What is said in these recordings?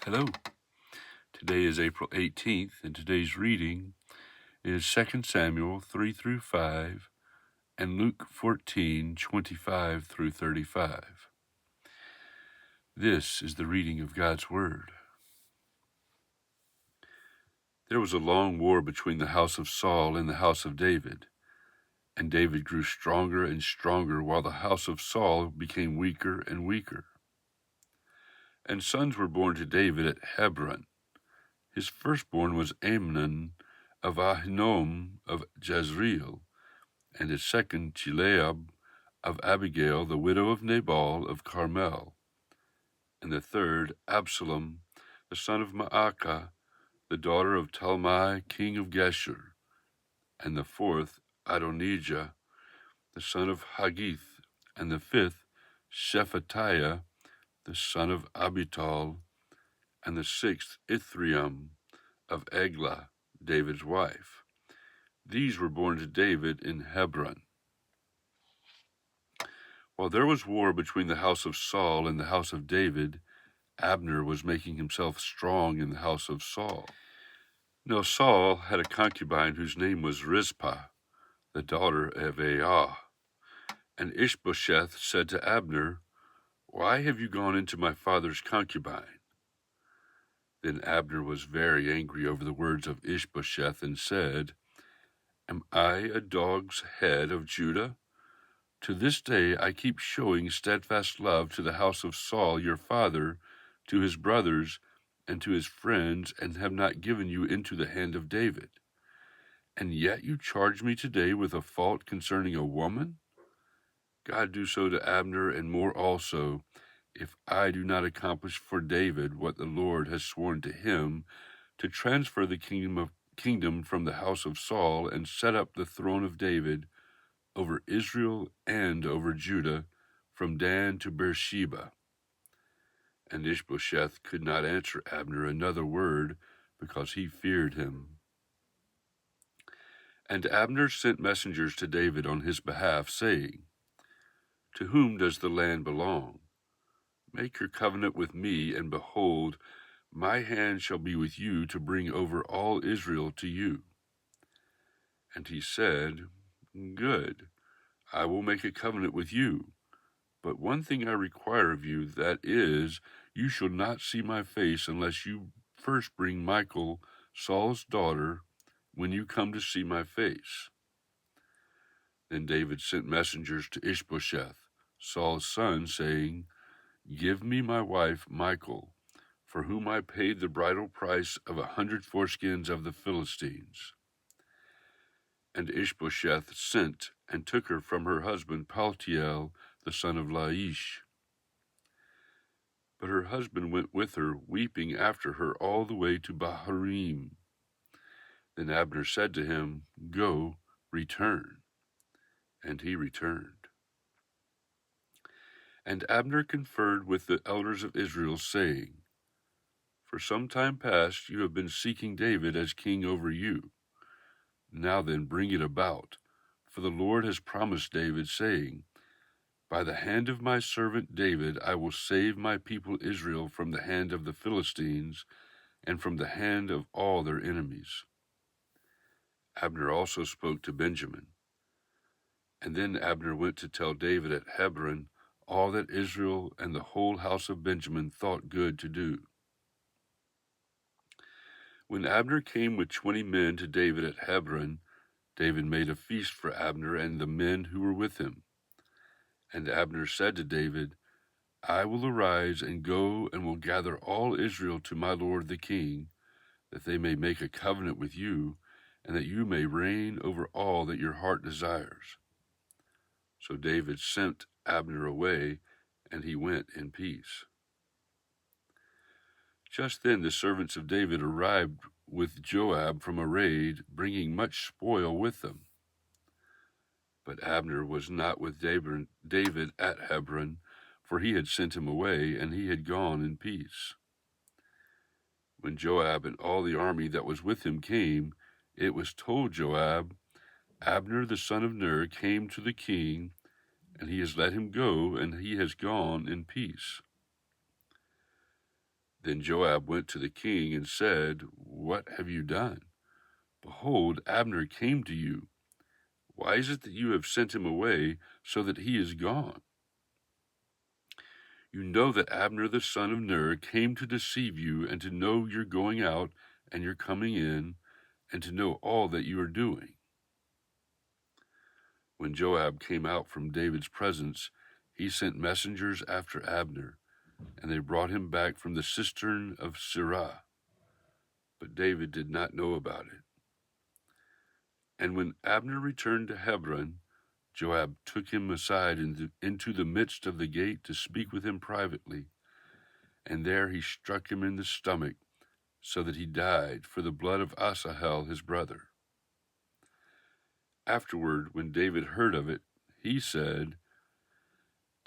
Hello. Today is April 18th, and today's reading is 2 Samuel 3 through 5 and Luke 14:25 through 35. This is the reading of God's Word. There was a long war between the house of Saul and the house of David, and David grew stronger and stronger while the house of Saul became weaker and weaker. And sons were born to David at Hebron. His firstborn was Amnon of Ahinoam of Jezreel, and his second Chileab of Abigail, the widow of Nabal of Carmel, and the third Absalom, the son of Maacah, the daughter of Talmai, king of Geshur, and the fourth Adonijah, the son of Haggith, and the fifth Shephatiah, the son of Abital, and the sixth Ithream of Eglah, David's wife. These were born to David in Hebron. While there was war between the house of Saul and the house of David, Abner was making himself strong in the house of Saul. Now Saul had a concubine whose name was Rizpah, the daughter of Aiah. And Ishbosheth said to Abner, "Why have you gone into my father's concubine?" Then Abner was very angry over the words of Ishbosheth and said, "Am I a dog's head of Judah? To this day I keep showing steadfast love to the house of Saul your father, to his brothers, and to his friends, and have not given you into the hand of David. And yet you charge me today with a fault concerning a woman? God do so to Abner, and more also, if I do not accomplish for David what the Lord has sworn to him, to transfer the kingdom from the house of Saul, and set up the throne of David over Israel and over Judah, from Dan to Beersheba." And Ishbosheth could not answer Abner another word, because he feared him. And Abner sent messengers to David on his behalf, saying, "To whom does the land belong? Make your covenant with me, and behold, my hand shall be with you to bring over all Israel to you." And he said, "Good, I will make a covenant with you. But one thing I require of you, that is, you shall not see my face unless you first bring Michal, Saul's daughter, when you come to see my face." Then David sent messengers to Ishbosheth, Saul's son, saying, "Give me my wife Michal, for whom I paid the bridal price of 100 foreskins of the Philistines." And Ishbosheth sent and took her from her husband Paltiel, the son of Laish. But her husband went with her, weeping after her all the way to Bahurim. Then Abner said to him, "Go, return." And he returned. And Abner conferred with the elders of Israel, saying, "For some time past you have been seeking David as king over you. Now then, bring it about, for the Lord has promised David, saying, 'By the hand of my servant David I will save my people Israel from the hand of the Philistines and from the hand of all their enemies.'" Abner also spoke to Benjamin. And then Abner went to tell David at Hebron all that Israel and the whole house of Benjamin thought good to do. When Abner came with 20 men to David at Hebron, David made a feast for Abner and the men who were with him. And Abner said to David, "I will arise and go and will gather all Israel to my lord the king, that they may make a covenant with you, and that you may reign over all that your heart desires." So David sent Abner away, and he went in peace. Just then the servants of David arrived with Joab from a raid, bringing much spoil with them. But Abner was not with David at Hebron, for he had sent him away, and he had gone in peace. When Joab and all the army that was with him came, it was told Joab, "Abner the son of Ner came to the king, and he has let him go, and he has gone in peace." Then Joab went to the king and said, "What have you done? Behold, Abner came to you. Why is it that you have sent him away so that he is gone? You know that Abner the son of Ner came to deceive you and to know your going out and your coming in and to know all that you are doing." When Joab came out from David's presence, he sent messengers after Abner, and they brought him back from the cistern of Sirah. But David did not know about it. And when Abner returned to Hebron, Joab took him aside into the midst of the gate to speak with him privately, and there he struck him in the stomach, so that he died for the blood of Asahel his brother. Afterward, when David heard of it, he said,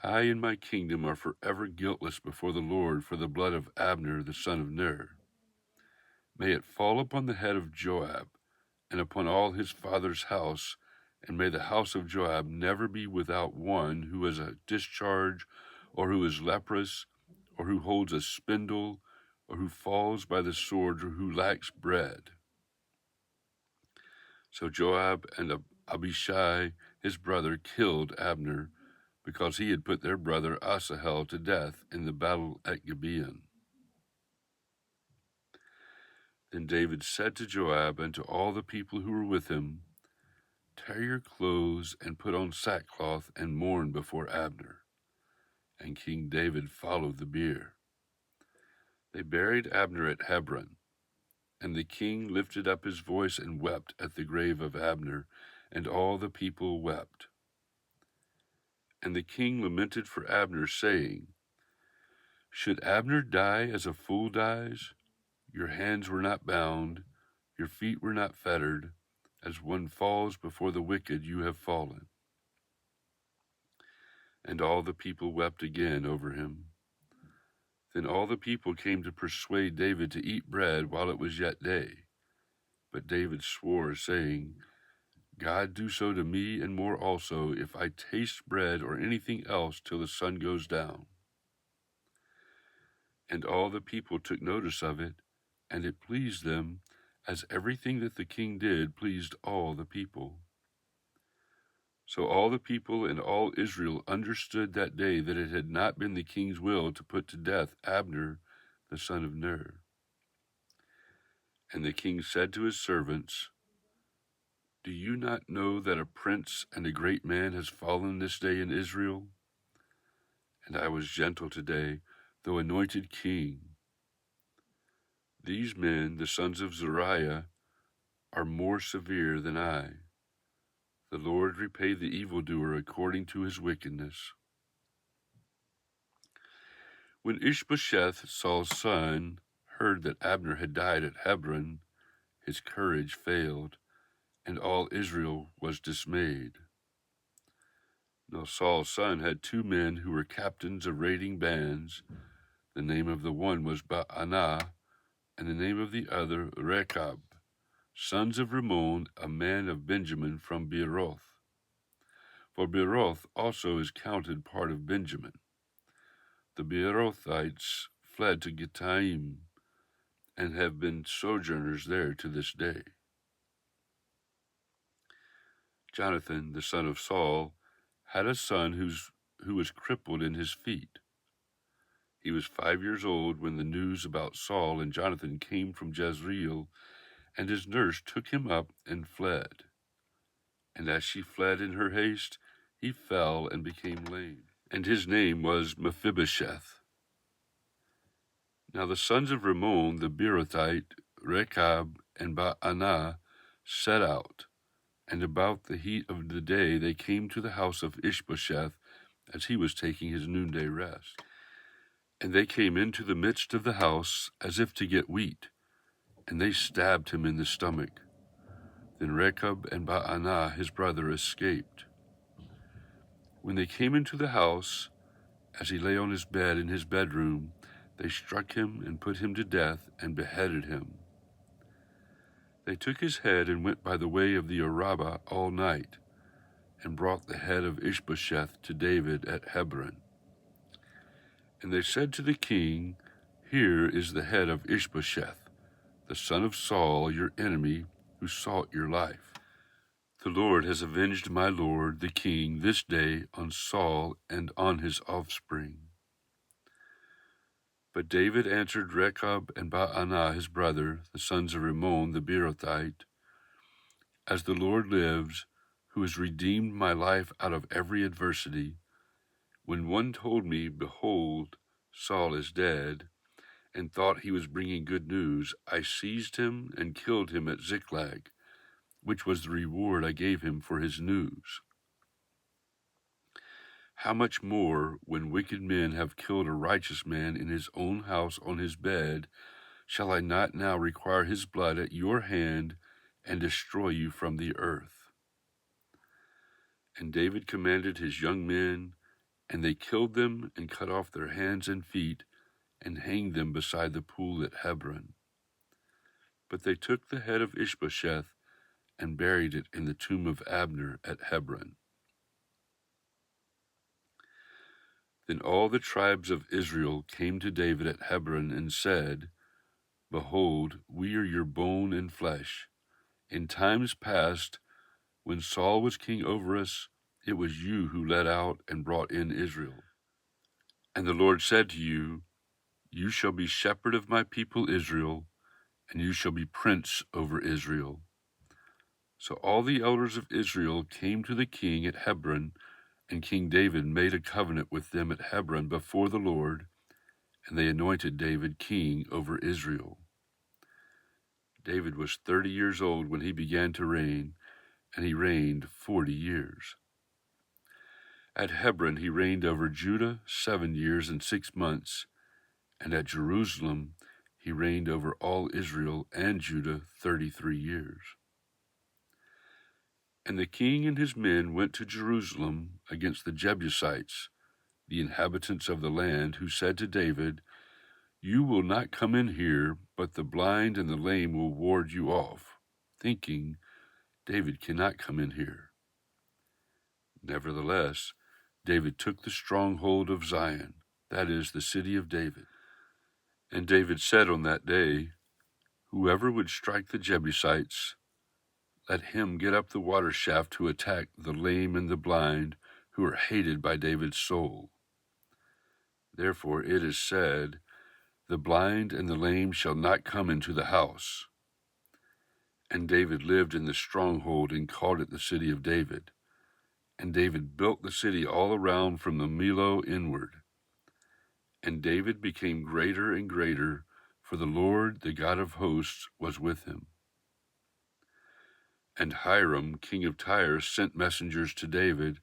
"I and my kingdom are forever guiltless before the Lord for the blood of Abner the son of Ner. May it fall upon the head of Joab and upon all his father's house, and may the house of Joab never be without one who has a discharge, or who is leprous, or who holds a spindle, or who falls by the sword, or who lacks bread." So Joab and Abishai his brother killed Abner, because he had put their brother Asahel to death in the battle at Gibeon. Then David said to Joab and to all the people who were with him, "Tear your clothes and put on sackcloth and mourn before Abner." And King David followed the bier. They buried Abner at Hebron, and the king lifted up his voice and wept at the grave of Abner, and all the people wept. And the king lamented for Abner, saying, "Should Abner die as a fool dies? Your hands were not bound, your feet were not fettered. As one falls before the wicked, you have fallen." And all the people wept again over him. Then all the people came to persuade David to eat bread while it was yet day. But David swore, saying, "God do so to me and more also, if I taste bread or anything else till the sun goes down." And all the people took notice of it, and it pleased them, as everything that the king did pleased all the people. So all the people and all Israel understood that day that it had not been the king's will to put to death Abner the son of Ner. And the king said to his servants, "Do you not know that a prince and a great man has fallen this day in Israel? And I was gentle today, though anointed king. These men, the sons of Zeruiah, are more severe than I. The Lord repay the evildoer according to his wickedness." When Ishbosheth, Saul's son, heard that Abner had died at Hebron, his courage failed, and all Israel was dismayed. Now Saul's son had 2 men who were captains of raiding bands. The name of the one was Baanah, and the name of the other Rechab, sons of Rimmon, a man of Benjamin from Beeroth. For Beeroth also is counted part of Benjamin. The Beerothites fled to Gittaim, and have been sojourners there to this day. Jonathan, the son of Saul, had a son who was crippled in his feet. He was 5 years old when the news about Saul and Jonathan came from Jezreel, and his nurse took him up and fled. And as she fled in her haste, he fell and became lame, and his name was Mephibosheth. Now the sons of Rimmon the Beerothite, Rechab and Baanah, set out, and about the heat of the day they came to the house of Ishbosheth, as he was taking his noonday rest. And they came into the midst of the house as if to get wheat, and they stabbed him in the stomach. Then Rechab and Baanah his brother escaped. When they came into the house, as he lay on his bed in his bedroom, they struck him and put him to death and beheaded him. They took his head and went by the way of the Arabah all night, and brought the head of Ishbosheth to David at Hebron. And they said to the king, Here is the head of Ishbosheth, the son of Saul, your enemy, who sought your life. The Lord has avenged my lord, the king, this day on Saul and on his offspring." But David answered Rechab and Baanah his brother, the sons of Rimmon the Beerothite, "As the Lord lives, who has redeemed my life out of every adversity, when one told me, 'Behold, Saul is dead,' and thought he was bringing good news, I seized him and killed him at Ziklag, which was the reward I gave him for his news. How much more, when wicked men have killed a righteous man in his own house on his bed, shall I not now require his blood at your hand and destroy you from the earth?" And David commanded his young men, and they killed them and cut off their hands and feet and hanged them beside the pool at Hebron. But they took the head of Ishbosheth and buried it in the tomb of Abner at Hebron. Then all the tribes of Israel came to David at Hebron and said, "Behold, we are your bone and flesh. In times past, when Saul was king over us, it was you who led out and brought in Israel. And the Lord said to you, 'You shall be shepherd of my people Israel, and you shall be prince over Israel.' So all the elders of Israel came to the king at Hebron, and King David made a covenant with them at Hebron before the Lord, and they anointed David king over Israel. David was 30 years old when he began to reign, and he reigned 40 years. At Hebron he reigned over Judah 7 years and 6 months, and at Jerusalem he reigned over all Israel and Judah 33 years. And the king and his men went to Jerusalem against the Jebusites, the inhabitants of the land, who said to David, "You will not come in here, but the blind and the lame will ward you off," thinking, "David cannot come in here." Nevertheless, David took the stronghold of Zion, that is, the city of David. And David said on that day, "Whoever would strike the Jebusites, let him get up the water shaft to attack the lame and the blind, who are hated by David's soul." Therefore it is said, "The blind and the lame shall not come into the house." And David lived in the stronghold and called it the city of David. And David built the city all around from the Millo inward. And David became greater and greater, for the Lord, the God of hosts, was with him. And Hiram, king of Tyre, sent messengers to David,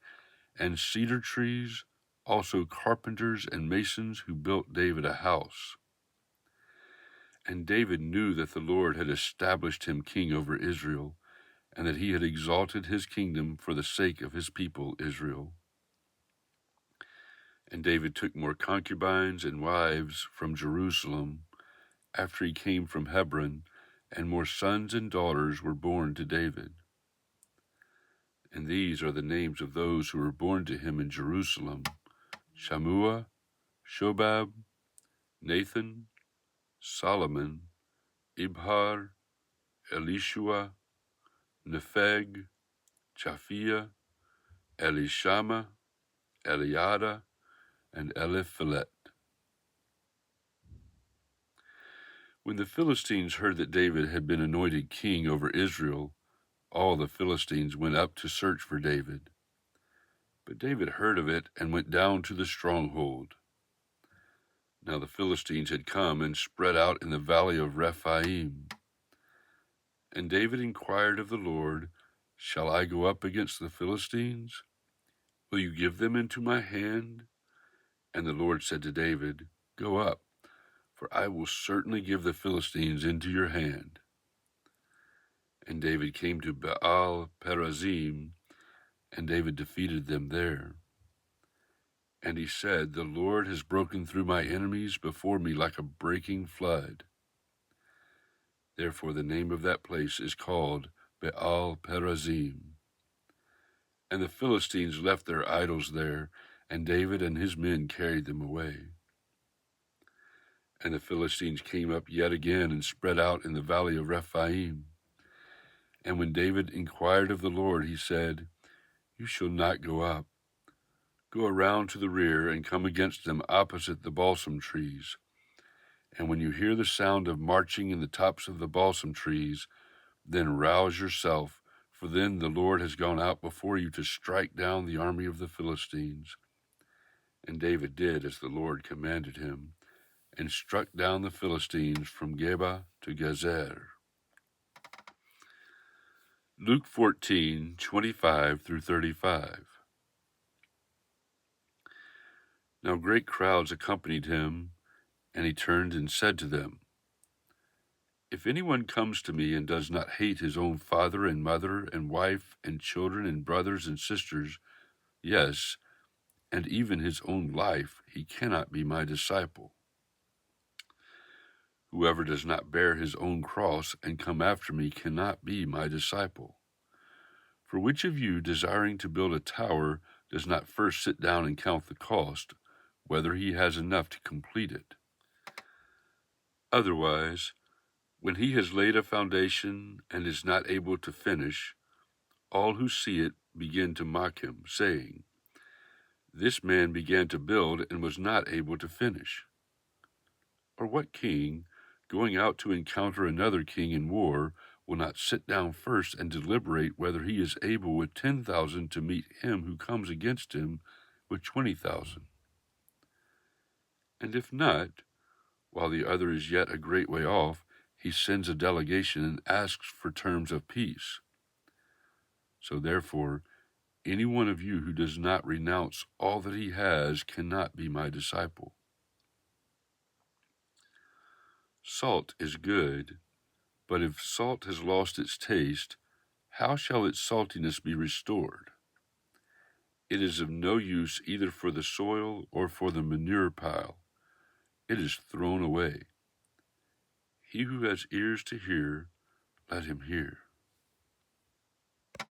and cedar trees, also carpenters and masons who built David a house. And David knew that the Lord had established him king over Israel, and that he had exalted his kingdom for the sake of his people Israel. And David took more concubines and wives from Jerusalem after he came from Hebron, and more sons and daughters were born to David. And these are the names of those who were born to him in Jerusalem: Shammua, Shobab, Nathan, Solomon, Ibhar, Elishua, Nepheg, Japhia, Elishama, Eliada, and Eliphelet. When the Philistines heard that David had been anointed king over Israel, all the Philistines went up to search for David. But David heard of it and went down to the stronghold. Now the Philistines had come and spread out in the valley of Rephaim. And David inquired of the Lord, "Shall I go up against the Philistines? Will you give them into my hand?" And the Lord said to David, "Go up, for I will certainly give the Philistines into your hand." And David came to Baal Perazim, and David defeated them there. And he said, "The Lord has broken through my enemies before me like a breaking flood." Therefore the name of that place is called Baal Perazim. And the Philistines left their idols there, and David and his men carried them away. And the Philistines came up yet again and spread out in the valley of Rephaim. And when David inquired of the Lord, he said, You shall not go up. Go around to the rear and come against them opposite the balsam trees. And when you hear the sound of marching in the tops of the balsam trees, then rouse yourself, for then the Lord has gone out before you to strike down the army of the Philistines. And David did as the Lord commanded him, and struck down the Philistines from Geba to Gezer. Luke 14:25 through 35. Now great crowds accompanied him, and he turned and said to them, If anyone comes to me and does not hate his own father and mother and wife and children and brothers and sisters, yes, and even his own life, he cannot be my disciple. Whoever does not bear his own cross and come after me cannot be my disciple. For which of you, desiring to build a tower, does not first sit down and count the cost, whether he has enough to complete it? Otherwise, when he has laid a foundation and is not able to finish, all who see it begin to mock him, saying, This man began to build and was not able to finish. Or what king, going out to encounter another king in war, will not sit down first and deliberate whether he is able with 10,000 to meet him who comes against him with 20,000? And if not, while the other is yet a great way off, he sends a delegation and asks for terms of peace. So therefore, any one of you who does not renounce all that he has cannot be my disciple. Salt is good, but if salt has lost its taste, how shall its saltiness be restored? It is of no use either for the soil or for the manure pile. It is thrown away. He who has ears to hear, let him hear.